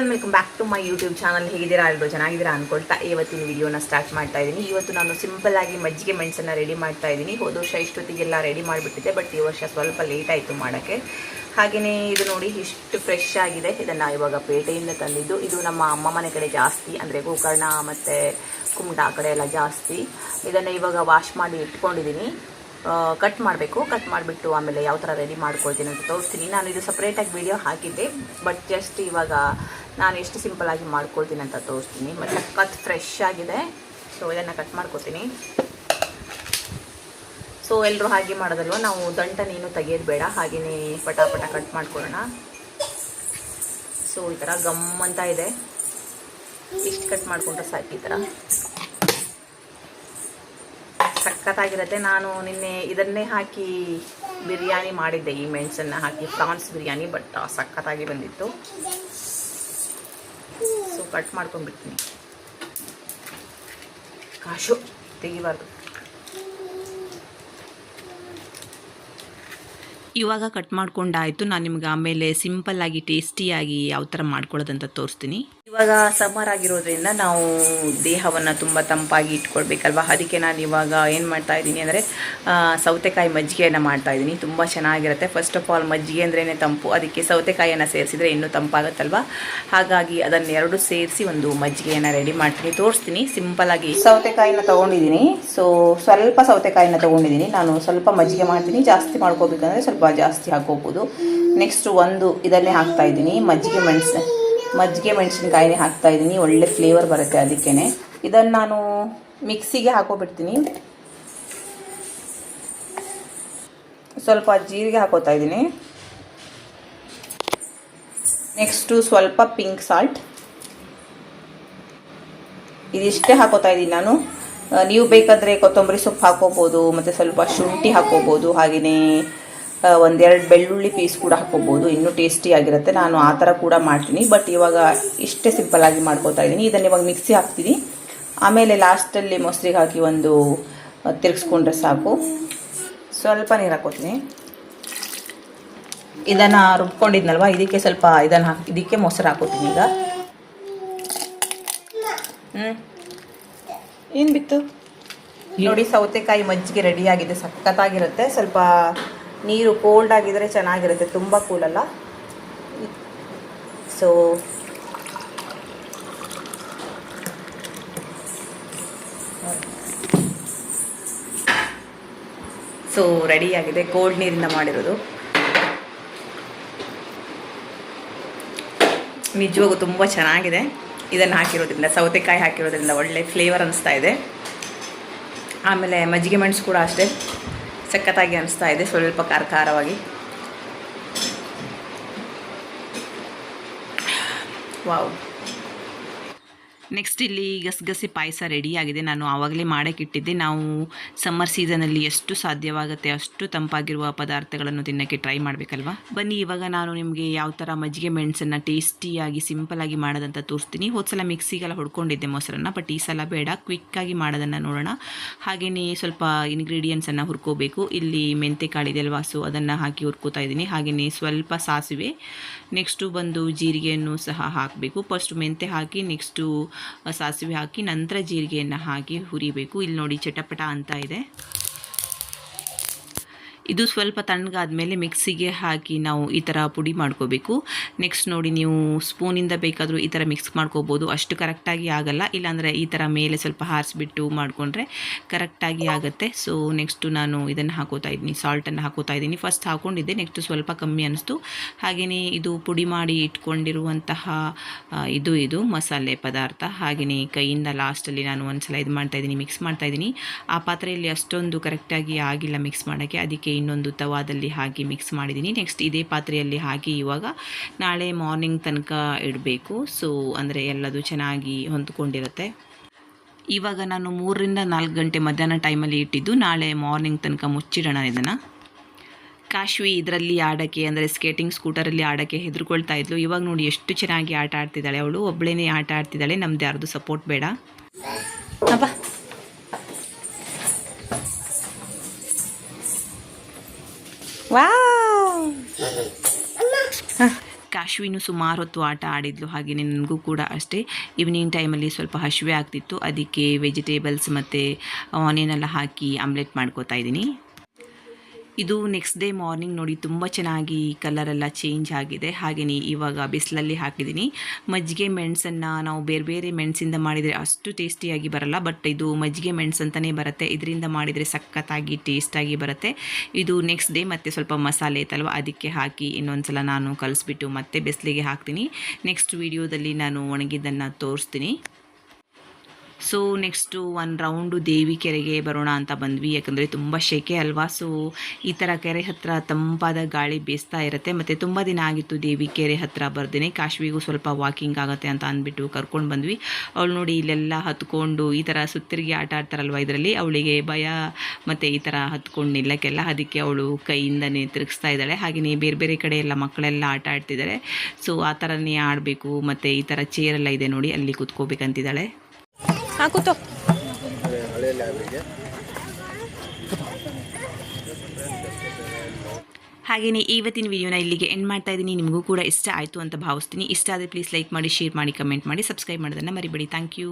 Welcome back to my YouTube channel. ಹೇಗಿದ್ದೀರಾ? ಎಲ್ಲರೂ ಚೆನ್ನಾಗಿದ್ದೀರಾ ಅನ್ಕೊಳ್ತಾ ಇವತ್ತಿನ ವಿಡಿಯೋನ ಸ್ಟಾರ್ಟ್ ಮಾಡ್ತಾ ಇದ್ದೀನಿ. ಇವತ್ತು ನಾನು ಸಿಂಪಲ್ ಆಗಿ ಮಜ್ಜಿಗೆ ಮೆಣಸನ್ನು ರೆಡಿ ಮಾಡ್ತಾ ಇದ್ದೀನಿ. ಹೋದ ವರ್ಷ ಇಷ್ಟೊತ್ತಿಗೆಲ್ಲ ರೆಡಿ ಮಾಡಿಬಿಟ್ಟಿದ್ದೆ, ಬಟ್ ಈ ವರ್ಷ ಸ್ವಲ್ಪ ಲೇಟ್ ಆಯಿತು ಮಾಡೋಕ್ಕೆ. ಹಾಗೆಯೇ ಇದು ನೋಡಿ ಇಷ್ಟು ಫ್ರೆಶ್ ಆಗಿದೆ. ಇದನ್ನು ಇವಾಗ ಪೇಟೆಯಿಂದ ತಂದಿದ್ದು. ಇದು ನಮ್ಮ ಅಮ್ಮ ಮನೆ ಕಡೆ ಜಾಸ್ತಿ, ಅಂದರೆ ಗೋಕರ್ಣ ಮತ್ತು ಕುಮಟಾ ಆ ಕಡೆ ಎಲ್ಲ ಜಾಸ್ತಿ. ಇದನ್ನು ಇವಾಗ ವಾಶ್ ಮಾಡಿ ಇಟ್ಕೊಂಡಿದ್ದೀನಿ. ಕಟ್ ಮಾಡಬೇಕು. ಕಟ್ ಮಾಡಿಬಿಟ್ಟು ಆಮೇಲೆ ಯಾವ ಥರ ರೆಡಿ ಮಾಡ್ಕೊಳ್ತೀನಿ ಅಂತ ತೋರಿಸ್ತೀನಿ. ನಾನು ಇದು ಸಪ್ರೇಟಾಗಿ ವಿಡಿಯೋ ಹಾಕಿದ್ದೆ, ಬಟ್ ಜಸ್ಟ್ ಇವಾಗ ನಾನು ಎಷ್ಟು ಸಿಂಪಲ್ಲಾಗಿ ಮಾಡ್ಕೊಳ್ತೀನಿ ಅಂತ ತೋರಿಸ್ತೀನಿ. ಮತ್ತು ಕಟ್ ಫ್ರೆಶ್ ಆಗಿದೆ. ಸೊ ಇದನ್ನು ಕಟ್ ಮಾಡ್ಕೊತೀನಿ. ಸೊ ಎಲ್ಲರೂ ಹಾಗೆ ಮಾಡೋದಲ್ವ, ನಾವು ದಂಟನೇನು ತೆಗೆಯೋದು ಬೇಡ, ಹಾಗೆಯೇ ಪಟಾಪಟ ಕಟ್ ಮಾಡ್ಕೊಳ್ಳೋಣ. ಸೊ ಈ ಥರ ಗಮ್ ಅಂತ ಇದೆ, ಇಷ್ಟು ಕಟ್ ಮಾಡಿಕೊಂಡ್ರೆ ಸಾಕು. ಈ ಥರ ಸಖತ್ತಾಗಿರುತ್ತೆ. ನಾನು ನಿನ್ನೆ ಇದನ್ನೇ ಹಾಕಿ ಬಿರಿಯಾನಿ ಮಾಡಿದ್ದೆ, ಈ ಮೆಣಸನ್ನು ಹಾಕಿ ಪ್ರಾನ್ಸ್ ಬಿರಿಯಾನಿ, ಬಟ್ ಸಖತ್ತಾಗಿ ಬಂದಿತ್ತು. ಸೊ ಕಟ್ ಮಾಡ್ಕೊಂಡ್ಬಿಡ್ತೀನಿ. ಕಾಶು ತೆಗಿಬಾರ್ದು. ಇವಾಗ ಕಟ್ ಮಾಡ್ಕೊಂಡಾಯಿತು. ನಾನು ನಿಮ್ಗೆ ಆಮೇಲೆ ಸಿಂಪಲ್ಲಾಗಿ ಟೇಸ್ಟಿಯಾಗಿ ಯಾವ ಥರ ಮಾಡ್ಕೊಳ್ಳೋದಂತ ತೋರಿಸ್ತೀನಿ. ಇವಾಗ ಸಮ್ಮರ್ ಆಗಿರೋದ್ರಿಂದ ನಾವು ದೇಹವನ್ನು ತುಂಬ ತಂಪಾಗಿ ಇಟ್ಕೊಳ್ಬೇಕಲ್ವ, ಅದಕ್ಕೆ ನಾನು ಇವಾಗ ಏನು ಮಾಡ್ತಾ ಇದ್ದೀನಿ ಅಂದರೆ ಸೌತೆಕಾಯಿ ಮಜ್ಜಿಗೆಯನ್ನು ಮಾಡ್ತಾ ಇದ್ದೀನಿ. ತುಂಬ ಚೆನ್ನಾಗಿರುತ್ತೆ. ಫಸ್ಟ್ ಆಫ್ ಆಲ್ ಮಜ್ಜಿಗೆ ಅಂದ್ರೇ ತಂಪು, ಅದಕ್ಕೆ ಸೌತೆಕಾಯಿಯನ್ನು ಸೇರಿಸಿದ್ರೆ ಇನ್ನೂ ತಂಪಾಗುತ್ತಲ್ವ. ಹಾಗಾಗಿ ಅದನ್ನೆರಡು ಸೇರಿಸಿ ಒಂದು ಮಜ್ಜಿಗೆಯನ್ನು ರೆಡಿ ಮಾಡ್ತೀನಿ, ತೋರಿಸ್ತೀನಿ. ಸಿಂಪಲ್ಲಾಗಿ ಸೌತೆಕಾಯಿನ ತೊಗೊಂಡಿದ್ದೀನಿ. ಸೊ ಸ್ವಲ್ಪ ಸೌತೆಕಾಯಿನ ತೊಗೊಂಡಿದ್ದೀನಿ. ನಾನು ಸ್ವಲ್ಪ ಮಜ್ಜಿಗೆ ಮಾಡ್ತೀನಿ. ಜಾಸ್ತಿ ಮಾಡ್ಕೋಬೇಕಂದ್ರೆ ಸ್ವಲ್ಪ ಜಾಸ್ತಿ ಹಾಕೋಬೋದು. ನೆಕ್ಸ್ಟ್ ಒಂದು ಇದನ್ನೇ ಹಾಕ್ತಾ ಇದ್ದೀನಿ, ಮಜ್ಜಿಗೆ ಮೆಣಸಿನಕಾಯಿನೇ ಹಾಕ್ತಾ ಇದ್ದೀನಿ. ಒಳ್ಳೆ ಫ್ಲೇವರ್ ಬರುತ್ತೆ ಅದಕ್ಕೇ. ಇದನ್ನು ನಾನು ಮಿಕ್ಸಿಗೆ ಹಾಕೋಬಿಡ್ತೀನಿ. ಸ್ವಲ್ಪ ಜೀರಿಗೆ ಹಾಕೋತಾ ಇದ್ದೀನಿ. ನೆಕ್ಸ್ಟು ಸ್ವಲ್ಪ ಪಿಂಕ್ ಸಾಲ್ಟ್, ಇದಿಷ್ಟೇ ಹಾಕೋತಾ ಇದ್ದೀನಿ ನಾನು. ನೀವು ಬೇಕಾದರೆ ಕೊತ್ತಂಬರಿ ಸೊಪ್ಪು ಹಾಕೋಬೋದು, ಮತ್ತು ಸ್ವಲ್ಪ ಶುಂಠಿ ಹಾಕೋಬೋದು, ಹಾಗೆಯೇ ಒಂದೆರಡು ಬೆಳ್ಳುಳ್ಳಿ ಪೀಸ್ ಕೂಡ ಹಾಕೋಬೋದು, ಇನ್ನೂ ಟೇಸ್ಟಿ ಆಗಿರುತ್ತೆ. ನಾನು ಆ ಥರ ಕೂಡ ಮಾಡ್ತೀನಿ, ಬಟ್ ಇವಾಗ ಇಷ್ಟೇ ಸಿಂಪಲ್ಲಾಗಿ ಮಾಡ್ಕೋತಾ ಇದ್ದೀನಿ. ಇದನ್ನು ಇವಾಗ ಮಿಕ್ಸಿ ಹಾಕ್ತೀನಿ. ಆಮೇಲೆ ಲಾಸ್ಟಲ್ಲಿ ಮೊಸರಿಗೆ ಹಾಕಿ ಒಂದು ತಿರುಗಿಸ್ಕೊಂಡ್ರೆ ಸಾಕು. ಸ್ವಲ್ಪ ನೀರು ಹಾಕೋತೀನಿ. ಇದನ್ನು ರುಬ್ಕೊಂಡಿದ್ನಲ್ವ, ಇದಕ್ಕೆ ಸ್ವಲ್ಪ ಇದಕ್ಕೆ ಮೊಸರು ಹಾಕೋತೀನಿ. ಈಗ ಏನು ಬಿತ್ತು ನೋಡಿ, ಸೌತೆಕಾಯಿ ಮಜ್ಜಿಗೆ ರೆಡಿಯಾಗಿದೆ. ಸಖತ್ತಾಗಿರುತ್ತೆ. ಸ್ವಲ್ಪ ನೀರು ಕೋಲ್ಡ್ ಆಗಿದ್ರೆ ಚೆನ್ನಾಗಿರುತ್ತೆ, ತುಂಬ ಕೂಲಲ್ಲ. ಸೊ ರೆಡಿಯಾಗಿದೆ, ಕೋಲ್ಡ್ ನೀರಿಂದ ಮಾಡಿರೋದು. ನಿಜವಾಗೂ ತುಂಬ ಚೆನ್ನಾಗಿದೆ. ಇದನ್ನು ಹಾಕಿರೋದ್ರಿಂದ, ಸೌತೆಕಾಯಿ ಹಾಕಿರೋದ್ರಿಂದ ಒಳ್ಳೆ ಫ್ಲೇವರ್ ಅನಿಸ್ತಾ ಇದೆ. ಆಮೇಲೆ ಮಜ್ಜಿಗೆ ಮೆಣಸು ಕೂಡ ಅಷ್ಟೇ ಸಖತ್ತಾಗಿ ಅನಿಸ್ತಾ ಇದೆ, ಸ್ವಲ್ಪ ಖಾರವಾಗಿ. ವಾವ್. ನೆಕ್ಸ್ಟ್ ಇಲ್ಲಿ ಗಸಗಸೆ ಪಾಯಸ ರೆಡಿಯಾಗಿದೆ. ನಾನು ಆವಾಗಲೇ ಮಾಡೋಕ್ಕಿಟ್ಟಿದ್ದೆ. ನಾವು ಸಮ್ಮರ್ ಸೀಸನಲ್ಲಿ ಎಷ್ಟು ಸಾಧ್ಯವಾಗುತ್ತೆ ಅಷ್ಟು ತಂಪಾಗಿರುವ ಪದಾರ್ಥಗಳನ್ನು ತಿನ್ನೋಕ್ಕೆ ಟ್ರೈ ಮಾಡಬೇಕಲ್ವಾ. ಬನ್ನಿ ಇವಾಗ ನಾನು ನಿಮಗೆ ಯಾವ ಥರ ಮಜ್ಜಿಗೆ ಮೆಣಸನ್ನು ಟೇಸ್ಟಿಯಾಗಿ ಸಿಂಪಲಾಗಿ ಮಾಡೋದಂತ ತೋರಿಸ್ತೀನಿ. ಹೋದ್ಸಲ ಮಿಕ್ಸಿಗೆಲ್ಲ ಹೊಡ್ಕೊಂಡಿದ್ದೆ ಮೊಸರನ್ನು, ಬಟ್ ಈ ಸಲ ಬೇಡ, ಕ್ವಿಕ್ಕಾಗಿ ಮಾಡೋದನ್ನು ನೋಡೋಣ. ಹಾಗೆಯೇ ಸ್ವಲ್ಪ ಇಂಗ್ರೀಡಿಯೆಂಟ್ಸನ್ನು ಹುರ್ಕೋಬೇಕು. ಇಲ್ಲಿ ಮೆಂತೆ ಕಾಳಿದೆ ಅಲ್ವಾ, ಸೊ ಅದನ್ನು ಹಾಕಿ ಹುರ್ಕೋತಾ ಇದ್ದೀನಿ. ಹಾಗೆಯೇ ಸ್ವಲ್ಪ ಸಾಸಿವೆ, ನೆಕ್ಸ್ಟು ಬಂದು ಜೀರಿಗೆಯನ್ನು ಸಹ ಹಾಕಬೇಕು. ಫಸ್ಟು ಮೆಂತೆ ಹಾಕಿ, ನೆಕ್ಸ್ಟು ಸಾಸಿವೆ ಹಾಕಿ, ನಂತರ ಜೀರಿಗೆಯನ್ನು ಹಾಕಿ ಹುರಿಬೇಕು. ಇಲ್ಲಿ ನೋಡಿ ಚಟಪಟ ಅಂತ ಇದೆ. ಇದು ಸ್ವಲ್ಪ ತಣ್ಣಗಾದ್ಮೇಲೆ ಮಿಕ್ಸಿಗೆ ಹಾಕಿ ನಾವು ಈ ಥರ ಪುಡಿ ಮಾಡ್ಕೋಬೇಕು. ನೆಕ್ಸ್ಟ್ ನೋಡಿ, ನೀವು ಸ್ಪೂನಿಂದ ಬೇಕಾದರೂ ಈ ಥರ ಮಿಕ್ಸ್ ಮಾಡ್ಕೋಬೋದು. ಅಷ್ಟು ಕರೆಕ್ಟಾಗಿ ಆಗಲ್ಲ, ಇಲ್ಲಾಂದರೆ ಈ ಥರ ಮೇಲೆ ಸ್ವಲ್ಪ ಹಾರಿಸ್ಬಿಟ್ಟು ಮಾಡಿಕೊಂಡ್ರೆ ಕರೆಕ್ಟಾಗಿ ಆಗುತ್ತೆ. ಸೊ ನೆಕ್ಸ್ಟು ನಾನು ಇದನ್ನು ಹಾಕೋತಾ ಇದ್ದೀನಿ, ಸಾಲ್ಟನ್ನು ಹಾಕೋತಾ ಇದ್ದೀನಿ. ಫಸ್ಟ್ ಹಾಕ್ಕೊಂಡಿದ್ದೆ, ನೆಕ್ಸ್ಟ್ ಸ್ವಲ್ಪ ಕಮ್ಮಿ ಅನ್ನಿಸ್ತು. ಹಾಗೆಯೇ ಇದು ಪುಡಿ ಮಾಡಿ ಇಟ್ಕೊಂಡಿರುವಂತಹ ಇದು ಮಸಾಲೆ ಪದಾರ್ಥ. ಹಾಗೆಯೇ ಕೈಯಿಂದ ಲಾಸ್ಟಲ್ಲಿ ನಾನು ಒಂದು ಸಲ ಇದು ಮಾಡ್ತಾಯಿದ್ದೀನಿ, ಮಿಕ್ಸ್ ಮಾಡ್ತಾಯಿದ್ದೀನಿ. ಆ ಪಾತ್ರೆಯಲ್ಲಿ ಅಷ್ಟೊಂದು ಕರೆಕ್ಟಾಗಿ ಆಗಿಲ್ಲ ಮಿಕ್ಸ್ ಮಾಡೋಕ್ಕೆ, ಅದಕ್ಕೆ ಇನ್ನೊಂದು ತವಾದಲ್ಲಿ ಹಾಕಿ ಮಿಕ್ಸ್ ಮಾಡಿದ್ದೀನಿ. ನೆಕ್ಸ್ಟ್ ಇದೇ ಪಾತ್ರೆಯಲ್ಲಿ ಹಾಕಿ ಇವಾಗ ನಾಳೆ ಮಾರ್ನಿಂಗ್ ತನಕ ಇಡಬೇಕು. ಸೊ ಅಂದರೆ ಎಲ್ಲದು ಚೆನ್ನಾಗಿ ಹೊಂದ್ಕೊಂಡಿರುತ್ತೆ. ಇವಾಗ ನಾನು 3 ರಿಂದ 4 ಗಂಟೆ ಮಧ್ಯಾಹ್ನ ಟೈಮಲ್ಲಿ ಇಟ್ಟಿದ್ದು, ನಾಳೆ ಮಾರ್ನಿಂಗ್ ತನಕ ಮುಚ್ಚಿಡೋಣ ಇದನ್ನು. ಕಾಶ್ವಿ ಇದರಲ್ಲಿ ಆಡೋಕ್ಕೆ, ಅಂದರೆ ಸ್ಕೇಟಿಂಗ್ ಸ್ಕೂಟರಲ್ಲಿ ಆಡೋಕ್ಕೆ ಹೆದರ್ಕೊಳ್ತಾ ಇದ್ಲು. ಇವಾಗ ನೋಡಿ ಎಷ್ಟು ಚೆನ್ನಾಗಿ ಆಟ ಆಡ್ತಿದ್ದಾಳೆ. ಅವಳು ಒಬ್ಬಳೇ ಆಟ ಆಡ್ತಿದ್ದಾಳೆ, ನಮ್ದು ಯಾರ್ದು ಸಪೋರ್ಟ್ ಬೇಡ. ಅಪ್ಪ ವಾವ್, ಕಾಶ್ವಿನೂ ಸುಮಾರು ಹೊತ್ತು ಆಟ ಆಡಿದ್ಲು, ಹಾಗೆಯೇ ನನಗೂ ಕೂಡ ಅಷ್ಟೇ. ಈವ್ನಿಂಗ್ ಟೈಮಲ್ಲಿ ಸ್ವಲ್ಪ ಹಸಿವೆ ಆಗ್ತಿತ್ತು, ಅದಕ್ಕೆ ವೆಜಿಟೇಬಲ್ಸ್ ಮತ್ತು ಆನಿಯನ್ ಎಲ್ಲ ಹಾಕಿ ಆಮ್ಲೆಟ್ ಮಾಡ್ಕೋತಾ ಇದ್ದೀನಿ. ಇದು ನೆಕ್ಸ್ಟ್ ಡೇ ಮಾರ್ನಿಂಗ್ ನೋಡಿ ತುಂಬ ಚೆನ್ನಾಗಿ ಕಲರೆಲ್ಲ ಚೇಂಜ್ ಆಗಿದೆ. ಹಾಗೆಯೇ ಇವಾಗ ಬಿಸಿಲಲ್ಲಿ ಹಾಕಿದ್ದೀನಿ. ಮಜ್ಜಿಗೆ ಮೆಣಸನ್ನು ನಾವು ಬೇರೆ ಬೇರೆ ಮೆಣಸಿಂದ ಮಾಡಿದರೆ ಅಷ್ಟು ಟೇಸ್ಟಿಯಾಗಿ ಬರಲ್ಲ, ಬಟ್ ಇದು ಮಜ್ಜಿಗೆ ಮೆಣಸು ಅಂತಲೇ ಬರುತ್ತೆ, ಇದರಿಂದ ಮಾಡಿದರೆ ಸಖತ್ತಾಗಿ ಟೇಸ್ಟಾಗಿ ಬರುತ್ತೆ. ಇದು ನೆಕ್ಸ್ಟ್ ಡೇ ಮತ್ತು ಸ್ವಲ್ಪ ಮಸಾಲೆ ಐತಲ್ವ ಅದಕ್ಕೆ ಹಾಕಿ ಇನ್ನೊಂದು ಸಲ ನಾನು ಕಲಿಸ್ಬಿಟ್ಟು ಮತ್ತೆ ಬಿಸಿಲಿಗೆ ಹಾಕ್ತೀನಿ. ನೆಕ್ಸ್ಟ್ ವೀಡಿಯೋದಲ್ಲಿ ನಾನು ಒಣಗಿದ್ದನ್ನು ತೋರಿಸ್ತೀನಿ. ಸೊ ನೆಕ್ಸ್ಟು ಒಂದು ರೌಂಡು ದೇವಿ ಕೆರೆಗೆ ಬರೋಣ ಅಂತ ಬಂದ್ವಿ, ಯಾಕಂದರೆ ತುಂಬ ಸೆಕೆ ಅಲ್ವಾ. ಸೊ ಈ ಥರ ಕೆರೆ ಹತ್ತಿರ ತಂಪಾದ ಗಾಳಿ ಬೀಸ್ತಾ ಇರುತ್ತೆ. ಮತ್ತು ತುಂಬ ದಿನ ಆಗಿತ್ತು ದೇವಿ ಕೆರೆ ಹತ್ತಿರ ಬರ್ದೇನೆ. ಕಾಶ್ವಿಗೂ ಸ್ವಲ್ಪ ವಾಕಿಂಗ್ ಆಗುತ್ತೆ ಅಂತ ಅಂದ್ಬಿಟ್ಟು ಕರ್ಕೊಂಡು ಬಂದ್ವಿ. ಅವಳು ನೋಡಿ ಇಲ್ಲೆಲ್ಲ ಹತ್ಕೊಂಡು ಈ ಥರ ಸುತ್ತಿರಿಗೆ ಆಟ ಆಡ್ತಾರಲ್ವ, ಇದರಲ್ಲಿ ಅವಳಿಗೆ ಭಯ ಮತ್ತು ಈ ಥರ ಹತ್ಕೊಂಡು ನಿಲ್ಲಕ್ಕೆಲ್ಲ, ಅದಕ್ಕೆ ಅವಳು ಕೈಯಿಂದನೇ ತಿರುಗಿಸ್ತಾ ಇದ್ದಾಳೆ. ಹಾಗೆಯೇ ಬೇರೆ ಬೇರೆ ಕಡೆ ಎಲ್ಲ ಮಕ್ಕಳೆಲ್ಲ ಆಟ ಆಡ್ತಿದ್ದಾರೆ. ಸೊ ಆ ಥರನೇ ಆಡಬೇಕು. ಮತ್ತು ಈ ಥರ ಚೇರೆಲ್ಲ ಇದೆ ನೋಡಿ, ಅಲ್ಲಿ ಕೂತ್ಕೋಬೇಕಂತಿದ್ದಾಳೆ. ಕೂತು ಹಾಗೆಯೇ ಇವತ್ತಿನ ವಿಡಿಯೋನ ಇಲ್ಲಿಗೆ ಎಂಡ್ ಮಾಡ್ತಾ ಇದ್ದೀನಿ. ನಿಮಗೂ ಕೂಡ ಇಷ್ಟ ಆಯಿತು ಅಂತ ಭಾವಿಸ್ತೀನಿ. ಇಷ್ಟ ಆದರೆ ಪ್ಲೀಸ್ ಲೈಕ್ ಮಾಡಿ, ಶೇರ್ ಮಾಡಿ, ಕಮೆಂಟ್ ಮಾಡಿ, ಸಬ್ಸ್ಕ್ರೈಬ್ ಮಾಡೋದನ್ನು ಮರಿಬೇಡಿ. Thank you.